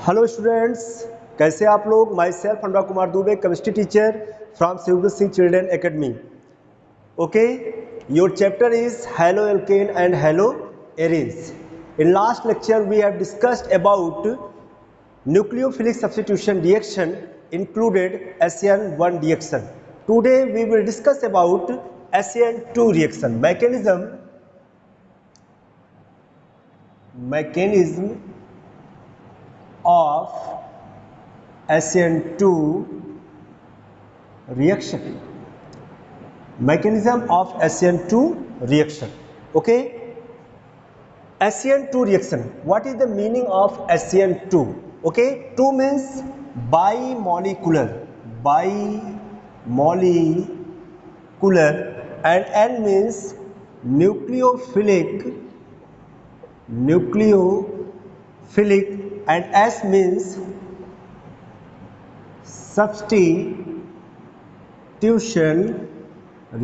Hello students, कैसे आप लोग। Myself Anurag Kumar Dubey, chemistry teacher from Shivguru Singh children academy. Okay, your chapter is haloalkane and haloarenes. In last lecture we have discussed about nucleophilic substitution reaction included SN1 reaction. Today we will discuss about SN2 reaction. Mechanism of SN2 reaction. Mechanism of SN2 reaction. Okay, SN2 reaction. What is the meaning of SN2? Okay, 2 means bimolecular, and N means nucleophilic, and S means substitution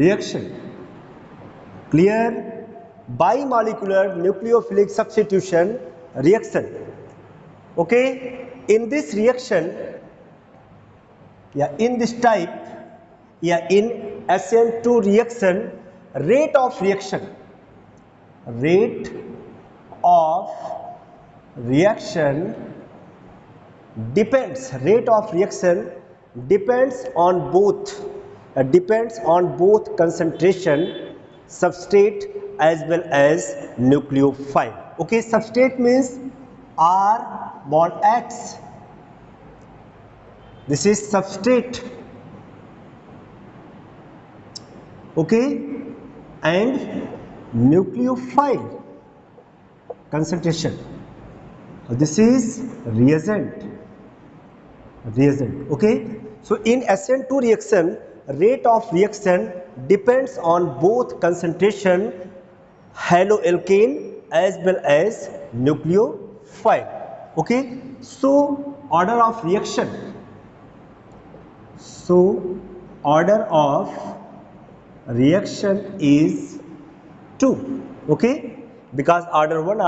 reaction. Clear? Bimolecular nucleophilic substitution reaction. Okay, in this reaction, in this type, in SN2 reaction, rate of reaction depends on both concentration, substrate as well as nucleophile. Okay, substrate means R bond X. This is substrate. Okay, and nucleophile concentration. This is reagent. Okay, so in SN2 reaction, rate of reaction depends on both concentration, haloalkane as well as nucleophile. Okay, so order of reaction is 2. Okay, because order 1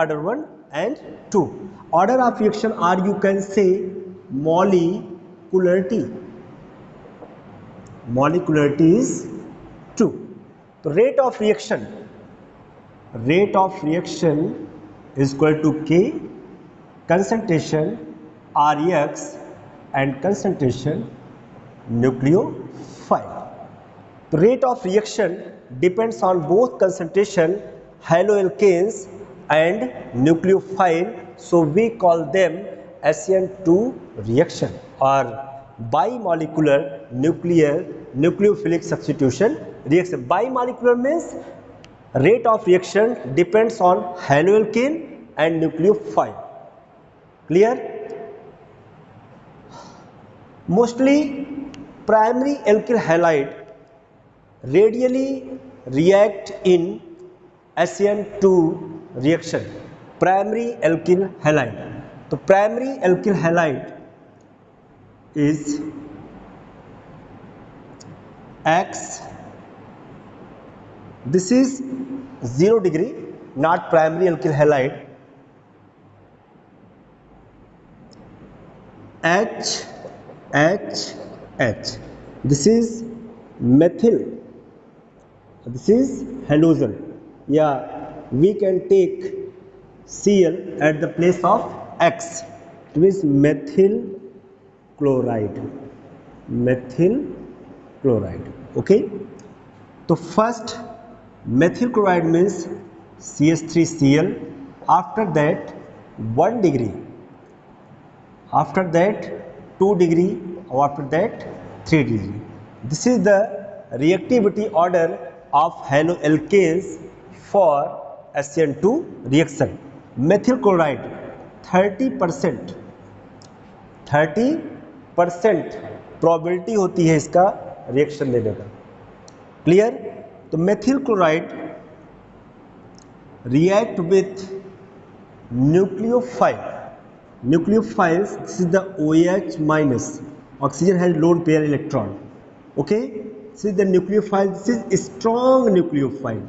and 2. Order of reaction, or you can say molecularity is 2. So rate of reaction is equal to K, concentration Rex and concentration nucleophile. The rate of reaction depends on both concentration, haloalkanes and nucleophile, so we call them SN2 reaction or bimolecular nucleophilic substitution reaction. Bimolecular means rate of reaction depends on haloalkane and nucleophile. Clear? Mostly primary alkyl halide radially react in SN2 reaction. Primary alkyl halide. So primary alkyl halide is X. This is 0 degree, not primary alkyl halide. H. This is methyl. This is halogen. Yeah, we can take Cl at the place of X. It means methyl chloride. Okay, so first methyl chloride means CH3Cl. After that 1 degree, after that 2 degree, or after that 3 degree. This is the reactivity order of haloalkanes for SN2 reaction. Methyl chloride 30% probability होती है इसका reaction लेने का. Clear? तो methyl chloride react with nucleophiles. This is the OH minus, oxygen has lone pair electron. Okay, this is the nucleophile. This is a strong nucleophile.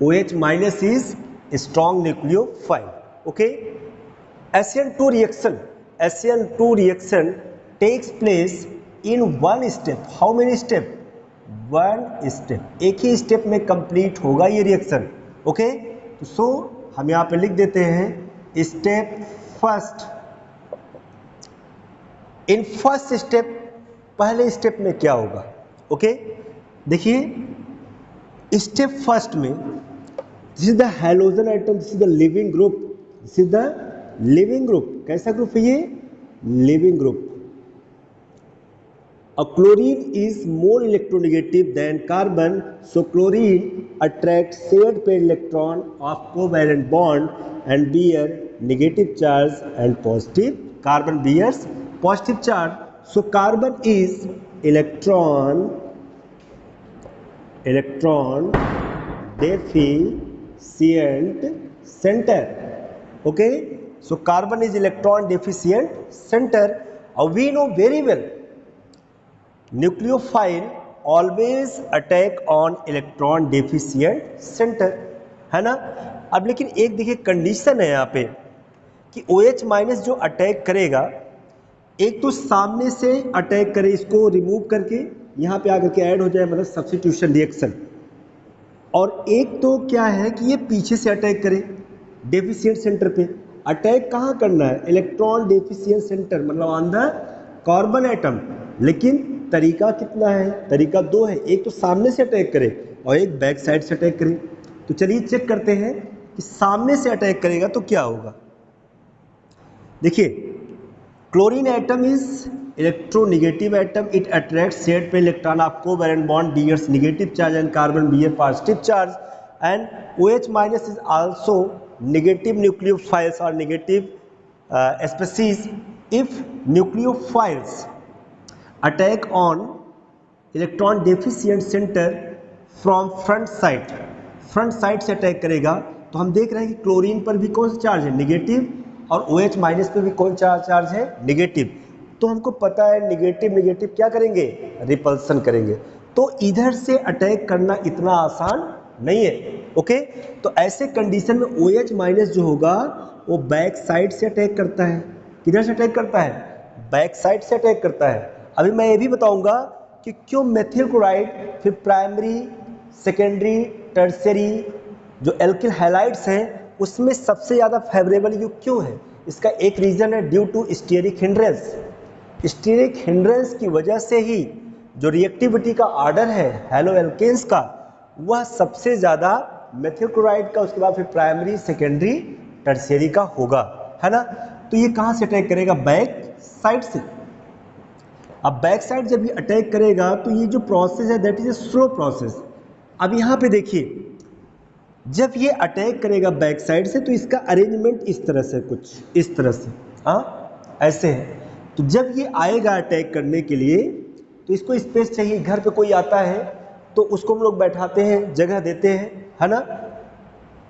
OH minus is strong nucleophile. Okay, SN2 reaction takes place in one step. How many step? One step. एक ही step में complete होगा ये reaction. Okay, तो सो हम यहाँ पे लिख देते हैं step first. In first step, पहले स्टेप में क्या होगा? ओके, देखिए स्टेप फर्स्ट में this is the halogen atom, this is the leaving group, this is the leaving group. कैसा ग्रुप है ये? Leaving group. Chlorine is more electronegative than carbon, so chlorine attracts shared pair electron of covalent bond and bear negative charge and positive. Carbon bears positive charge, so carbon is electron deficient center. Okay, so carbon is electron deficient center. We know very well nucleophile always attack on electron deficient center, है ना. अब लेकिन एक देखिए condition है यहाँ पे कि OH माइनस जो अटैक करेगा, एक तो सामने से अटैक करे, इसको रिमूव करके यहाँ पे आकर के ऐड हो जाए, मतलब सब्स्टिट्यूशन रिएक्शन. और एक तो क्या है कि ये पीछे से अटैक करे डेफिशिएंट सेंटर पे. अटैक कहाँ करना है? इलेक्ट्रॉन डेफिशिएंट सेंटर, मतलब ऑन द कार्बन एटम. लेकिन तरीका कितना है? तरीका दो है, एक तो सामने से अटैक करे और एक बैक साइड से अटैक करे. तो चलिए चेक करते हैं कि सामने से अटैक करेगा तो क्या होगा. देखिए, chlorine atom is electronegative atom, it attracts shared pair electron of covalent bond bears negative charge and carbon bear positive charge, and OH minus is also negative nucleophiles और negative species. If nucleophiles attack on electron deficient center from front side से अटैक करेगा, तो हम देख रहे हैं कि क्लोरीन पर भी कौन सा चार्ज है? नेगेटिव. और OH माइनस पर भी कौन सा चार्ज है? नेगेटिव. तो हमको पता है नेगेटिव क्या करेंगे? रिपल्सन करेंगे. तो इधर से अटैक करना इतना आसान नहीं है. ओके, तो ऐसे कंडीशन में OH माइनस जो होगा वो बैक साइड से अटैक करता है. किधर से अटैक करता है? बैक साइड से अटैक करता है. अभी मैं ये भी बताऊंगा कि क्यों मेथिल क्लोराइड फिर प्राइमरी, सेकेंडरी, टर्शियरी जो एल्किल हैलाइड्स हैं उसमें सबसे ज़्यादा फेवरेबल युग क्यों है. इसका एक रीज़न है due to steric hindrance. Steric hindrance की वजह से ही जो रिएक्टिविटी का आर्डर है हैलो एल्केन्स का, वह सबसे ज़्यादा मेथिल क्लोराइड का, उसके बाद फिर प्राइमरी, सेकेंडरी, टर्शियरी का होगा, है ना. तो ये कहाँ से अटैक करेगा? बैक साइड से. अब बैक साइड जब ये अटैक करेगा तो ये जो प्रोसेस है that is a slow process. अब यहाँ पे देखिए, जब ये अटैक करेगा बैक साइड से तो इसका अरेंजमेंट इस तरह से, कुछ इस तरह से, हाँ ऐसे है. तो जब ये आएगा अटैक करने के लिए तो इसको स्पेस चाहिए. घर पे कोई आता है तो उसको हम लोग बैठाते हैं, जगह देते हैं, है ना.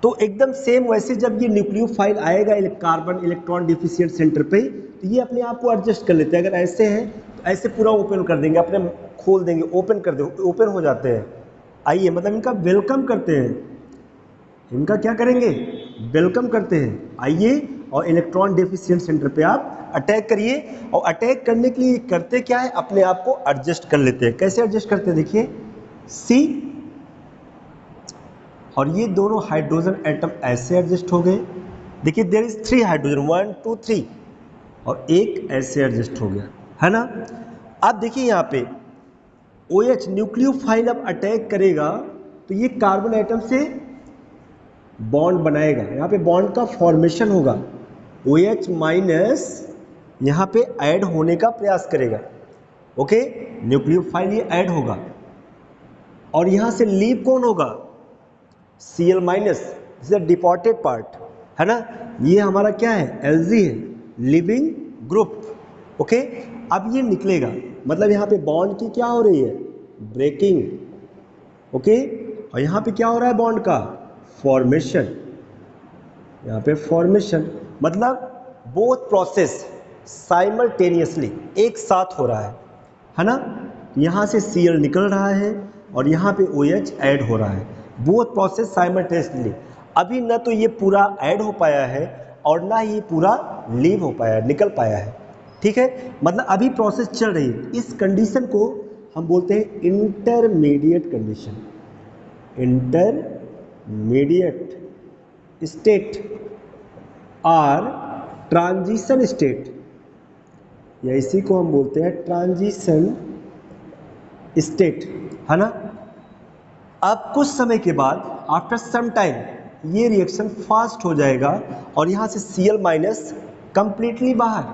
तो एकदम सेम वैसे जब ये न्यूक्लियोफाइल आएगा कार्बन इलेक्ट्रॉन डिफिशिएंट सेंटर पे, तो ये अपने आप को एडजस्ट कर लेते हैं. अगर ऐसे हैं तो ऐसे पूरा ओपन कर देंगे, अपने खोल देंगे, ओपन कर देंगे, ओपन हो जाते हैं. आइए, मतलब इनका वेलकम करते हैं. इनका क्या करेंगे? वेलकम करते हैं. आइए और इलेक्ट्रॉन डेफिशिएंट सेंटर पे आप अटैक करिए. और अटैक करने के लिए करते क्या है? अपने आप को एडजस्ट कर लेते हैं. कैसे एडजस्ट करते हैं? देखिए, सी और ये दोनों हाइड्रोजन एटम ऐसे एडजस्ट हो गए. देखिए, देयर इज 3 हाइड्रोजन, 1 2 3, और एक ऐसे एडजस्ट हो गया, है ना. अब देखिए यहाँ पे OH न्यूक्लियोफाइल अब अटैक करेगा तो ये कार्बन एटम से बॉन्ड बनाएगा. यहाँ पे बॉन्ड का फॉर्मेशन होगा. OH माइनस यहाँ पे ऐड होने का प्रयास करेगा. ओके, न्यूक्लियोफाइल ये ऐड होगा और यहाँ से लीव कौन होगा? Cl minus, this is deported part, है ना. ये हमारा क्या है? Lg है, लिविंग ग्रुप. ओके, अब ये निकलेगा, मतलब यहाँ पे बॉन्ड की क्या हो रही है? ब्रेकिंग. ओके, और यहाँ पे क्या हो रहा है? बॉन्ड का फॉर्मेशन. यहाँ पे फॉर्मेशन, मतलब बोथ प्रोसेस साइमल्टेनियसली एक साथ हो रहा है ना. यहाँ से Cl निकल रहा है और यहाँ पे OH ऐड हो रहा है. Both process simultaneously. अभी न तो ये पूरा ऐड हो पाया है और ना ये पूरा लीव हो पाया है, निकल पाया है, ठीक है, मतलब अभी प्रोसेस चल रही है। इस कंडीशन को हम बोलते हैं इंटरमीडिएट कंडीशन, इंटरमीडिएट स्टेट और ट्रांजिशन स्टेट, या इसी को हम बोलते हैं ट्रांजिशन स्टेट, है ना। अब कुछ समय के बाद आफ्टर सम टाइम ये रिएक्शन फास्ट हो जाएगा और यहाँ से Cl माइनस कंप्लीटली बाहर,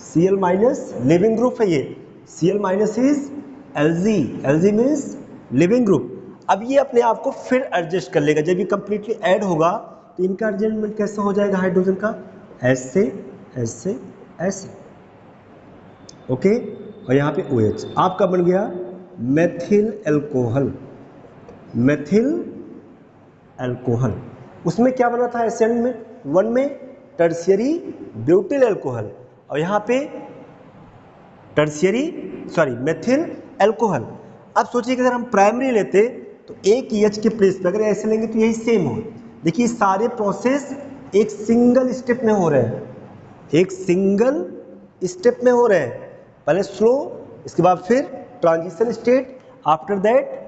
Cl माइनस लिविंग ग्रुप है ये, Cl minus is Lg, Lg means leaving group. अब ये अपने आप को फिर एडजस्ट कर लेगा, जब ये कंप्लीटली ऐड होगा तो इनका अरेंजमेंट कैसा हो जाएगा हाइड्रोजन का, ऐसे ऐसे ऐसे, ओके। और यहाँ पे OH आपका बन गया मेथिल एल्कोहल, मेथिल एल्कोहल। उसमें क्या बना था एसिड में, वन में टर्शियरी ब्यूटिल एल्कोहल, और यहाँ पे मेथिल एल्कोहल। अब सोचिए कि अगर हम प्राइमरी लेते तो एक EH के प्लेस पे अगर ऐसे लेंगे तो यही सेम हो। देखिए सारे प्रोसेस एक सिंगल स्टेप में हो रहे हैं, एक सिंगल स्टेप में हो रहे हैं, पहले स्लो, इसके बाद फिर transition state, after that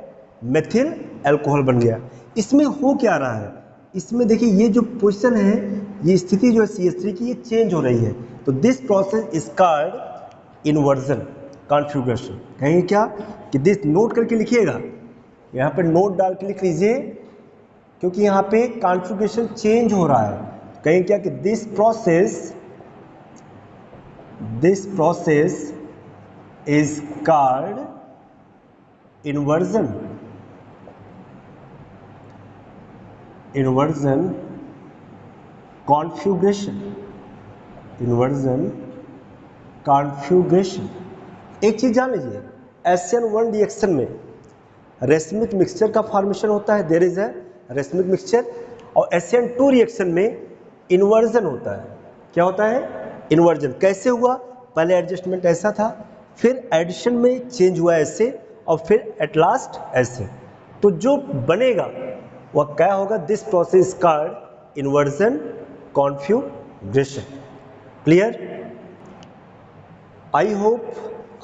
methyl alcohol बन गया। इसमें हो क्या रहा है, इसमें देखिए ये जो पोजीशन है, ये स्थिति जो है CH3 की, ये चेंज हो रही है। तो this process is called inversion configuration. कहेंगे क्या कि दिस, नोट करके लिखिएगा, यहाँ पे नोट डाल के लिख लीजिए, क्योंकि यहाँ पे कॉन्फ़िगरेशन चेंज हो रहा है। कहेंगे क्या कि this process is called inversion configuration, एक चीज जान लीजिए, SN1 रिएक्शन में रेसमिक मिक्सचर का फॉर्मेशन होता है, there is a racemic mixture, और SN2 रिएक्शन में इन्वर्जन होता है। क्या होता है, इन्वर्जन। कैसे हुआ, पहले एडजस्टमेंट ऐसा था, फिर एडिशन में चेंज हुआ ऐसे, और फिर एट लास्ट ऐसे। तो जो बनेगा वह क्या होगा, this process called inversion configuration. Clear? I hope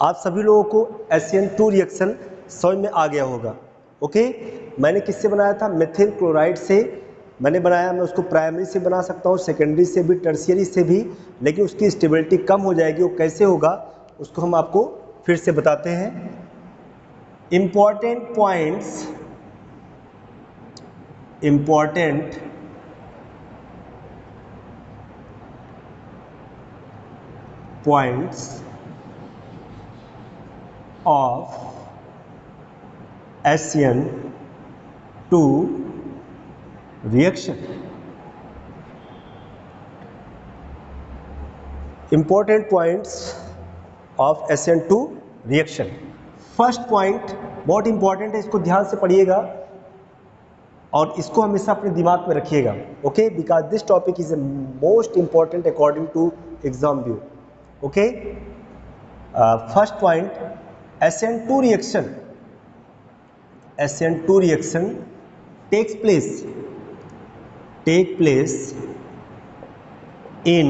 आप सभी लोगों को SN2 रिएक्शन समझ में आ गया होगा। ओके, मैंने किससे बनाया था, मेथिल क्लोराइड से मैंने बनाया। मैं उसको प्राइमरी से बना सकता हूँ, सेकेंडरी से भी, टर्शियरी से भी, लेकिन उसकी स्टेबिलिटी कम हो जाएगी। वो कैसे होगा उसको हम आपको फिर से बताते हैं। Important points of SN2 reaction. Important points of SN2 reaction. First point बहुत इंपॉर्टेंट है, इसको ध्यान से पढ़िएगा और इसको हमेशा अपने दिमाग में रखिएगा। Okay, because this topic is a most important according to exam view. Okay, first point, SN2 reaction takes place in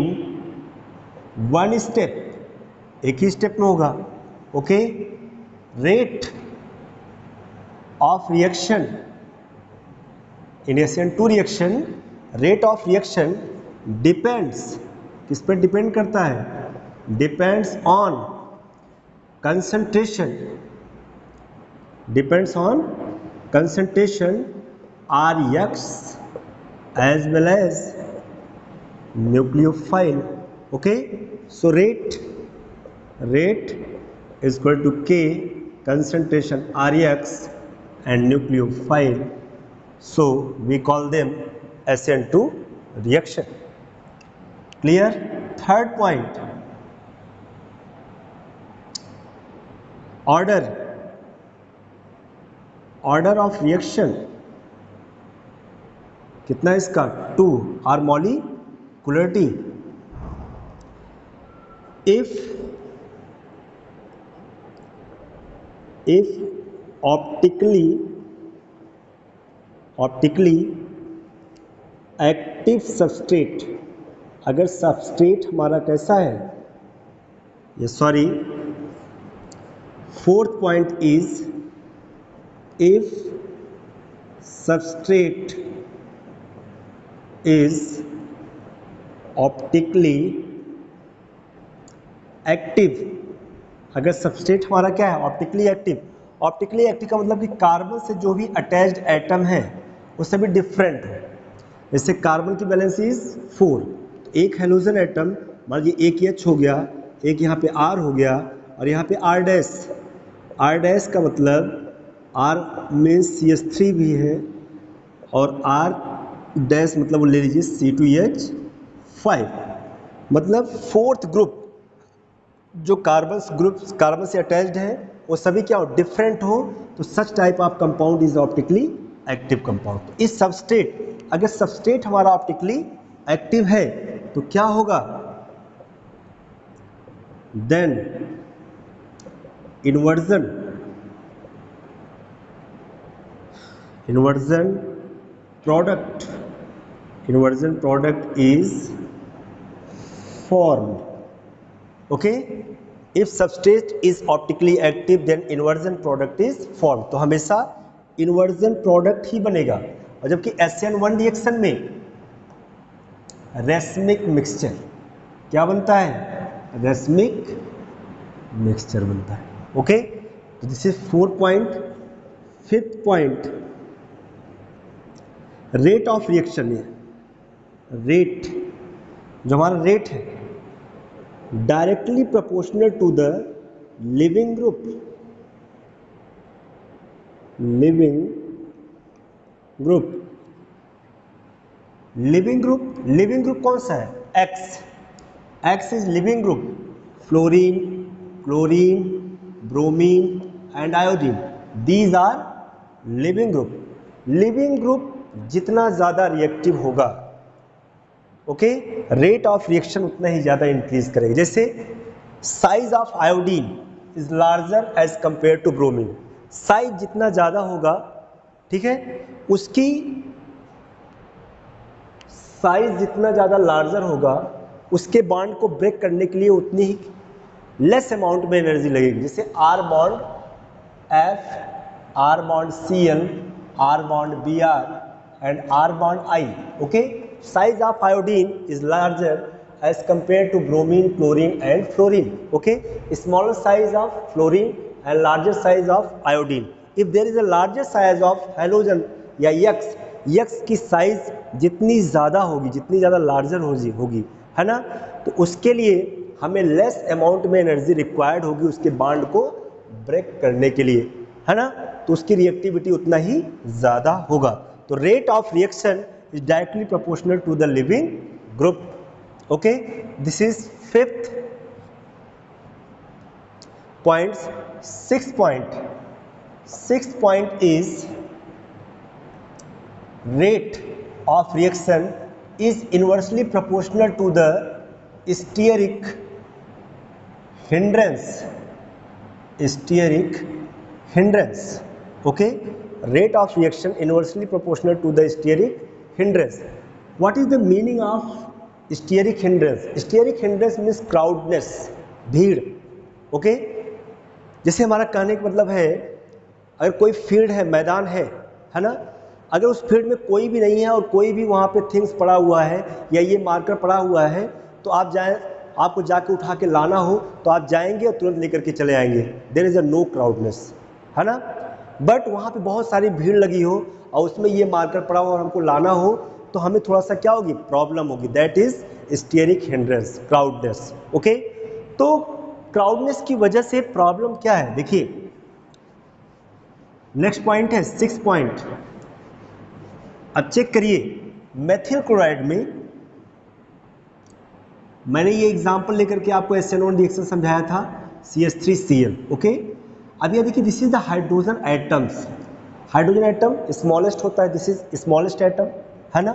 one step, एक ही स्टेप में होगा। Okay, rate of reaction in SN2 reaction, rate of reaction depends, किस पर depend करता है, depends on concentration, depends on concentration Rx as well as nucleophile. Okay, so rate is equal to K concentration Rx and nucleophile, so we call them SN2 reaction. Clear? Third point, order of reaction कितना इसका, 2 और molecularity, if optically active substrate, अगर substrate हमारा कैसा है, ये sorry, fourth point is if substrate is optically active, अगर substrate हमारा क्या है, ऑप्टिकली एक्टिव। ऑप्टिकली एक्टिव का मतलब कि कार्बन से जो भी अटैच्ड एटम है वो सभी डिफरेंट है। जैसे कार्बन की वैलेंस इज 4, एक हेलोजन एटम मान लीजिए एक H हो गया, एक यहाँ पे R हो गया और यहाँ पे R डैश। R डैश का मतलब R मीन्स CH3 भी है और R डैश मतलब वो ले लीजिए C2H5, मतलब फोर्थ ग्रुप जो कार्बन से अटैच्ड है वो सभी क्या हो, डिफरेंट हो, तो such type of compound is optically active compound. इस सबस्ट्रेट, अगर सबस्ट्रेट हमारा ऑप्टिकली एक्टिव है तो क्या होगा, then inversion product is formed. Okay, if substrate is optically active then inversion product is formed, तो हमेशा inversion product ही बनेगा। और जबकि SN1 रिएक्शन में रेसमिक मिक्सचर क्या बनता है, रेसमिक मिक्सचर बनता है। ओके, तो this is 4 point. 5th point, rate of reaction. Rate, जो हमारा रेट है, directly proportional to the leaving group. Leaving group कौन सा है, X is leaving group. Fluorine, chlorine, bromine and iodine, these are leaving group. Leaving group जितना ज्यादा reactive होगा, okay, rate of reaction उतना ही ज्यादा इंक्रीज करेगा। जैसे size of iodine is larger as compare to bromine, size जितना ज्यादा होगा, ठीक है, उसकी साइज जितना ज्यादा लार्जर होगा, उसके बॉन्ड को ब्रेक करने के लिए उतनी ही लेस अमाउंट में एनर्जी लगेगी। जैसे R bond F, R bond Cl, R bond Br and R bond I। Okay, size of iodine is larger as compared to bromine, chlorine and fluorine. Okay, smaller size of fluorine and larger size of iodine. If there is a larger size of halogen या X की size जितनी ज़्यादा होगी, जितनी ज़्यादा larger होगी, है ना, तो उसके लिए हमें लेस अमाउंट में एनर्जी रिक्वायर्ड होगी उसके बॉन्ड को ब्रेक करने के लिए, है ना, तो उसकी रिएक्टिविटी उतना ही ज़्यादा होगा। तो rate of reaction is directly proportional to the living group. Okay, this is 5th point. 6th point is rate of reaction is inversely proportional to the steric hindrance. Okay, rate of reaction inversely proportional to the steric hindrance. What is the meaning of steric hindrance? Steric hindrance means crowdness, भीड़। Okay, जैसे हमारा कहने का मतलब है, अगर कोई field है, मैदान है ना, अगर उस फील्ड में कोई भी नहीं है और कोई भी वहाँ पे थिंग्स पड़ा हुआ है या ये मार्कर पड़ा हुआ है, तो आप जाए, आपको जाके उठा के लाना हो तो आप जाएंगे और तुरंत लेकर के चले आएंगे, देयर इज अ नो क्राउडनेस, है ना। बट वहाँ पे बहुत सारी भीड़ लगी हो और उसमें ये मार्कर पड़ा हो और हमको लाना हो तो हमें थोड़ा सा क्या होगी, प्रॉब्लम होगी, that is steric hindrance, crowdness. Okay, तो क्राउडनेस की वजह से प्रॉब्लम क्या है, देखिए नेक्स्ट पॉइंट है 6 पॉइंट। अब चेक करिए, मेथिल क्लोराइड में मैंने ये एग्जांपल लेकर के आपको SN1 रिएक्शन समझाया था, CH3Cl। ओके, अब ये देखिए, this is the hydrogen atoms. Hydrogen atom smallest होता है, दिस इज स्मॉलेस्ट एटम, है ना।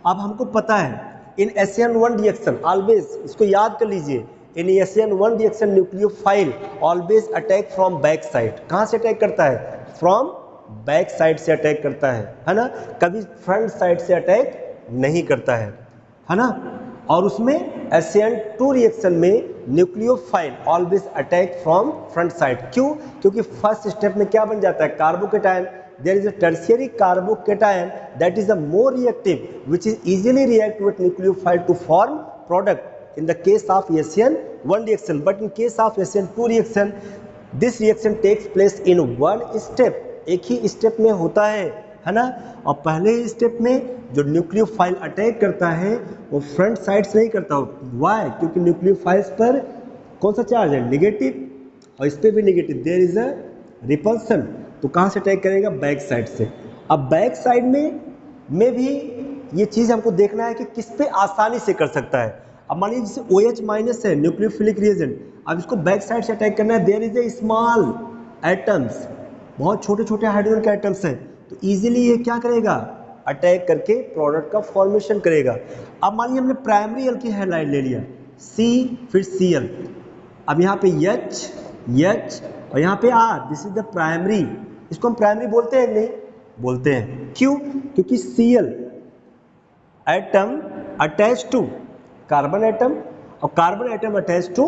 अब हमको पता है इन SN1 रिएक्शन ऑलवेज, इसको याद कर लीजिए, इन SN1 reaction nucleophile always attack from back side. कहाँ से अटैक करता है, फ्रॉम बैक साइड से अटैक करता है ना, कभी फ्रंट साइड से अटैक नहीं करता है ना। और उसमें SN2 रिएक्शन में nucleophile always attack from front side. क्यों? क्योंकि फर्स्ट स्टेप में क्या बन जाता है, carbocation. There is a tertiary carbocation that is a more reactive which is easily react with nucleophile to form product in the case of SN1 reaction. But in case of SN2 reaction this reaction takes place in one step, एक ही step में होता है ना। और पहले step में जो न्यूक्लियोफाइल अटैक करता है वो फ्रंट साइड से नहीं करता। वाई? क्योंकि न्यूक्लियोफाइल्स पर कौन सा चार्ज है, नेगेटिव, और इस पर भी negative, there is a repulsion. तो कहाँ से अटैक करेगा, बैक साइड से। अब बैक साइड में भी ये चीज़ हमको देखना है कि किस पे आसानी से कर सकता है। अब मान लीजिए जैसे OH माइनस है, न्यूक्लियोफिलिक रिएजेंट, अब इसको बैक साइड से अटैक करना है। There is a small atoms, बहुत छोटे छोटे हाइड्रोजन के एटम्स हैं, तो इजीली ये क्या करेगा, अटैक करके प्रोडक्ट का फॉर्मेशन करेगा। अब मान लीजिए हमने प्राइमरी एल्किल हैलाइड ले लिया, C फिर Cl, अब यहाँ पे H और यहाँ पे R, this is the primary. इसको हम प्राइमरी बोलते हैं कि नहीं बोलते हैं? क्यों? क्योंकि Cl atom attach to carbon atom और carbon atom attach to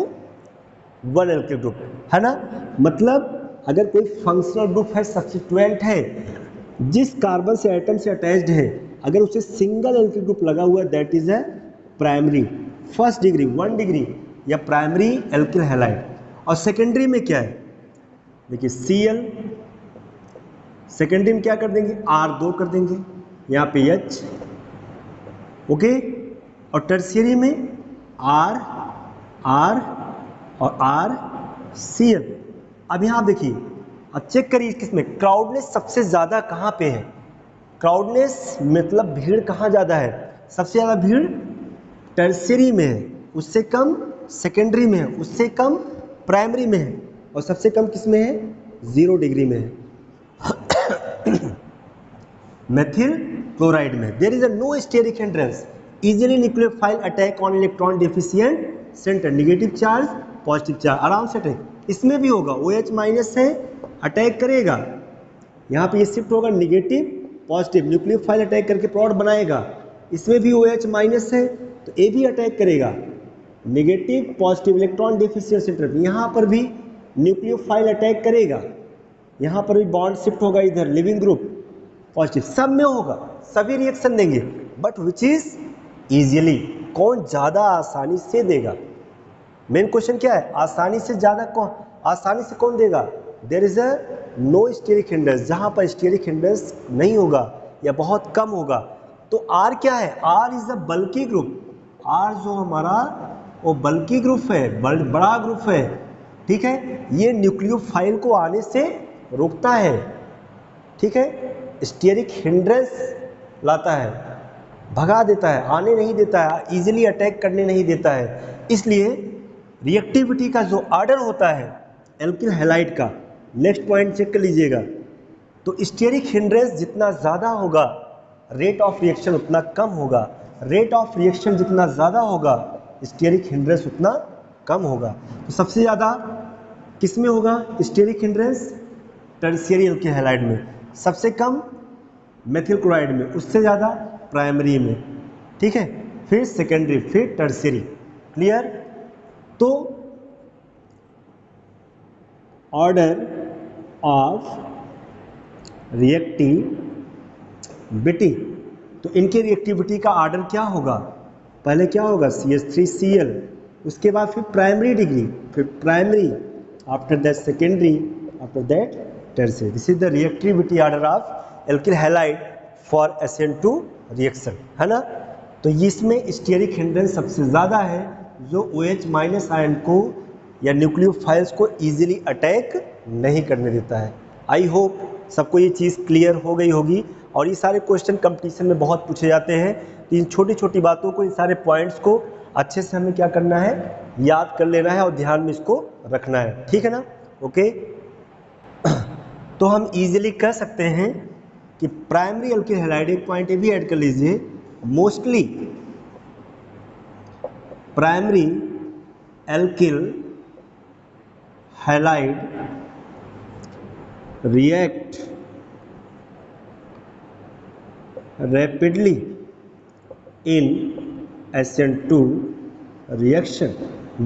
one alkyl group, है ना। मतलब अगर कोई फंक्शनल ग्रुप है, सब्स्टिट्यूएंट है, जिस कार्बन से एटम से अटैच्ड है, अगर उसे सिंगल एल्किल ग्रुप लगा हुआ है, that is a primary, first degree 1 degree या प्राइमरी एल्किल हैलाइड। और सेकेंडरी में क्या है, देखिए Cl, सेकेंडरी में क्या कर देंगे, R2 कर देंगे, यहाँ पे H, ओके। और टर्शियरी में R और RCl। अब यहाँ देखिए, अब चेक करिए किसमें क्राउडनेस सबसे ज़्यादा कहाँ पे है। क्राउडनेस मतलब भीड़ कहाँ ज़्यादा है, सबसे ज़्यादा भीड़ टर्शियरी में है, उससे कम सेकेंडरी में है, उससे कम प्राइमरी में है, और सबसे कम किस में है, 0 डिग्री में है, मेथिल क्लोराइड में। There is a no steric hindrance, easily nucleophile attack on electron deficient centre, negative charge positive charge, आराम से अटैक। इसमें भी होगा, OH माइनस से अटैक करेगा, यहाँ पे ये शिफ्ट होगा नेगेटिव पॉजिटिव, न्यूक्लियोफाइल अटैक करके प्रोडक्ट बनाएगा। इसमें भी OH माइनस है तो ये भी अटैक करेगा, negative positive electron deficient centre, यहाँ पर भी न्यूक्लियोफाइल अटैक करेगा, यहाँ पर भी बॉन्ड शिफ्ट होगा इधर, लिविंग ग्रुप पॉजिटिव, सब में होगा, सभी रिएक्शन देंगे, बट विच इज इजीली, कौन ज़्यादा आसानी से देगा। मेन क्वेश्चन क्या है, आसानी से ज़्यादा कौन, आसानी से कौन देगा। There is a no steric hindrance, जहाँ पर स्टेरिक हिंड्रेंस नहीं होगा या बहुत कम होगा। तो R क्या है, R is a bulky group, R जो हमारा वो बल्की ग्रुप है, बड़ा ग्रुप है, ठीक है। ये न्यूक्लियोफाइल को आने से रोकता है, ठीक है, स्टेरिक हिंड्रेंस लाता है, भगा देता है, आने नहीं देता है, इजीली अटैक करने नहीं देता है। इसलिए रिएक्टिविटी का जो ऑर्डर होता है एल्किल हैलाइड का, नेक्स्ट पॉइंट चेक कर लीजिएगा, तो स्टेरिक हिंड्रेंस जितना ज़्यादा होगा रेट ऑफ रिएक्शन उतना कम होगा, रेट ऑफ रिएक्शन जितना ज़्यादा होगा स्टेरिक हिंड्रेंस उतना कम होगा। तो सबसे ज़्यादा किस में होगा steric hindrance, tertiary alkyl halide में, सबसे कम मेथिल क्लोराइड में, उससे ज़्यादा प्राइमरी में, ठीक है, फिर सेकेंडरी, फिर टर्शियरी। क्लियर? तो ऑर्डर ऑफ रिएक्टिविटी, तो इनके रिएक्टिविटी का ऑर्डर क्या होगा, पहले क्या होगा CH3Cl, उसके बाद फिर प्राइमरी डिग्री, फिर primary, after that secondary, after that tertiary. This is the reactivity order of alkyl halide for SN2 reaction, है ना। तो इसमें स्टेरिक हिंड्रेंस सबसे ज़्यादा है, जो OH माइनस आयन को या न्यूक्लियोफाइल्स को इजीली अटैक नहीं करने देता है। आई होप सबको ये चीज़ क्लियर हो गई होगी। और ये सारे क्वेश्चन कंपटीशन में बहुत पूछे जाते हैं, तो इन छोटी छोटी बातों को, इन सारे पॉइंट्स को अच्छे से हमें क्या करना है, याद कर लेना है और ध्यान में इसको रखना है, ठीक है ना। ओके, तो हम इजीली कह सकते हैं कि प्राइमरी एल्किल हैलाइड, एक पॉइंट ये भी ऐड कर लीजिए, mostly primary alkyl halide react rapidly in SN2 reaction.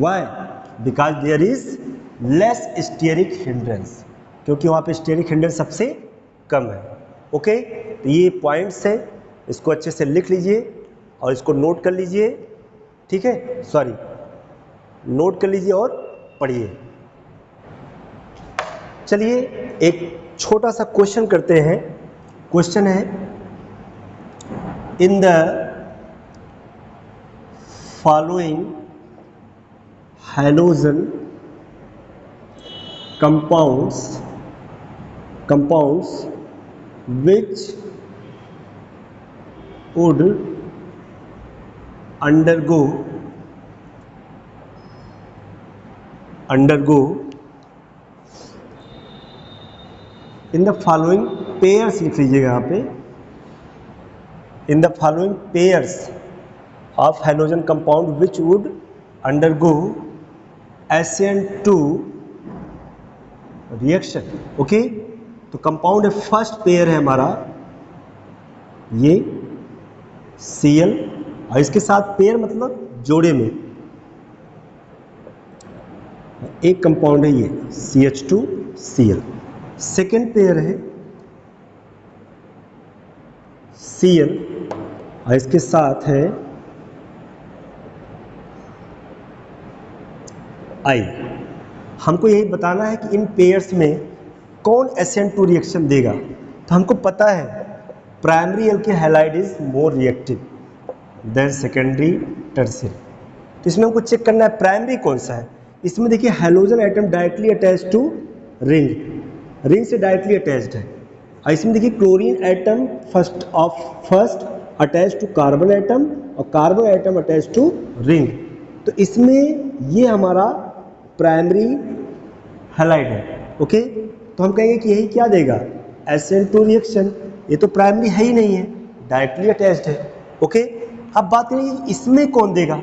Why? Because there is less steric hindrance, क्योंकि वहाँ पे स्टेरिक हिंड्रेंस सबसे कम है. ओके, तो ये पॉइंट्स हैं, इसको अच्छे से लिख लीजिए और इसको नोट कर लीजिए. ठीक है, सॉरी, नोट कर लीजिए और पढ़िए. चलिए एक छोटा सा क्वेश्चन करते हैं. क्वेश्चन है, in the following halogen compounds which would undergo in the following pairs, लिख लीजिएगा यहाँ पे, in the following pairs of halogen compound which would undergo SN2 reaction. Okay, तो कंपाउंड फर्स्ट पेयर है हमारा ये Cl, और इसके साथ पेयर मतलब जोड़े में एक कंपाउंड है ये CH2Cl. सेकेंड पेयर है Cl और इसके साथ है I. हमको यही बताना है कि इन पेयर्स में कौन SN2 रिएक्शन देगा. तो हमको पता है primary alkyl halide is more reactive than secondary tertiary. तो इसमें हमको चेक करना है प्राइमरी कौन सा है. इसमें देखिए halogen atom directly attached to ring से डायरेक्टली अटैच्ड है. और इसमें देखिए chlorine atom first attach to carbon atom और carbon atom attach to ring. तो इसमें ये हमारा प्राइमरी हैलाइड है. ओके, तो हम कहेंगे कि यही क्या देगा SN2 रिएक्शन. ये तो प्राइमरी है ही नहीं है, डायरेक्टली अटैच्ड है. ओके, अब बात करें इसमें कौन देगा,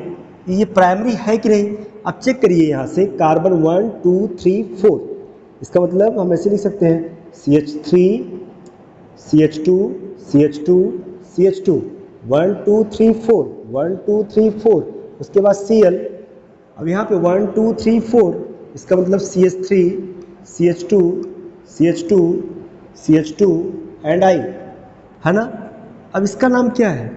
ये प्राइमरी है कि नहीं. अब चेक करिए यहाँ से कार्बन 1 2 3 4. इसका मतलब हम ऐसे लिख सकते हैं CH3 CH2 CH2 CH2 1 2 3 4 1 2 3 4. उसके बाद Cl. अब यहाँ पे 1 2 3 4, इसका मतलब CH3 CH2 CH2 CH2 and I है ना. अब इसका नाम क्या है,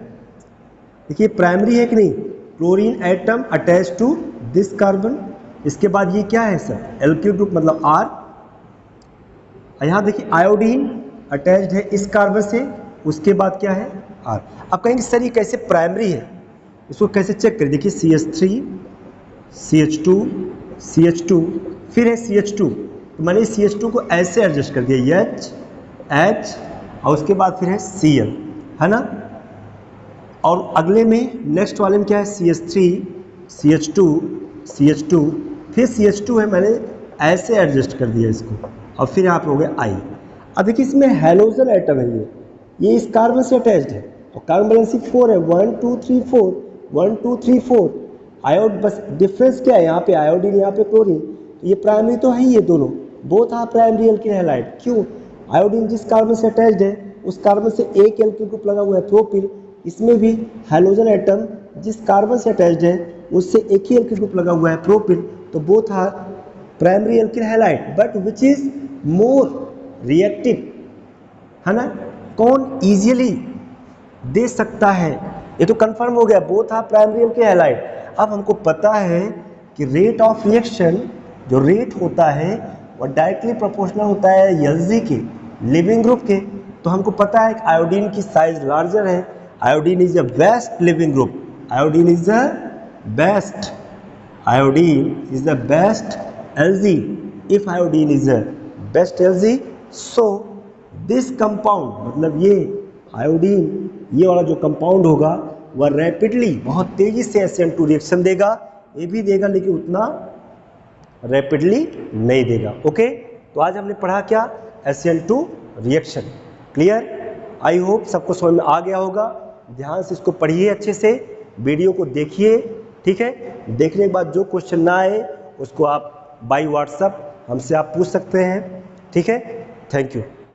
देखिए प्राइमरी है कि नहीं. Chlorine atom attach to this carbon. इसके बाद ये क्या है सर, एल्किल ग्रुप मतलब R. यहाँ देखिए आयोडीन अटैच्ड है इस कार्बन से, उसके बाद क्या है R. अब कहेंगे सर ये कैसे प्राइमरी है, इसको कैसे चेक करें. देखिए CH3 CH2 CH2 फिर है CH2. तो मैंने CH2 को ऐसे एडजस्ट कर दिया H और उसके बाद फिर है Cl है ना. और अगले में नेक्स्ट वाले में क्या है CH3 CH2 CH2 फिर CH2 है, मैंने ऐसे एडजस्ट कर दिया इसको. और फिर यहाँ पे हो गया I. अब देखिए इसमें हैलोजन एटम है ये इस कार्बन से अटैच्ड है और कार्बन बैलेंस 4 है 1 2 3 4 1 2 3 4. आयोड बस डिफरेंस क्या है, यहाँ पे आयोडीन यहाँ पे क्लोरीन. ये प्राइमरी तो है ही, ये दोनों both are primary alkyl halide. क्यों, आयोडीन जिस कार्बन से अटैच्ड है उस कार्बन से एक एल्किल ग्रुप लगा हुआ है प्रोपिल. इसमें भी हैलोजन एटम जिस कार्बन से अटैच्ड है उससे एक ही एल्किल ग्रुप लगा हुआ है प्रोपिल. तो both are primary alkyl halide but which is more reactive है ना. कौन इजीली दे सकता है, ये तो कंफर्म हो गया both are primary alkyl halide. अब हमको पता है कि रेट ऑफ रिएक्शन जो रेट होता है वो डायरेक्टली प्रोपोर्शनल होता है Lg के लिविंग ग्रुप के. तो हमको पता है कि आयोडीन की साइज लार्जर है. Iodine is a best leaving group. Iodine is the best. Iodine is the best Lg. If iodine is the best Lg so this compound मतलब ये आयोडीन ये वाला जो कंपाउंड होगा वह रैपिडली बहुत तेजी से SN2 रिएक्शन देगा. ये भी देगा लेकिन उतना रैपिडली नहीं देगा. ओके, तो आज हमने पढ़ा क्या SN2 reaction. Clear, I hope सबको समझ में आ गया होगा. ध्यान से इसको पढ़िए, अच्छे से वीडियो को देखिए. ठीक है, देखने के बाद जो क्वेश्चन ना आए उसको आप बाय व्हाट्सएप हमसे आप पूछ सकते हैं. ठीक है, थैंक यू.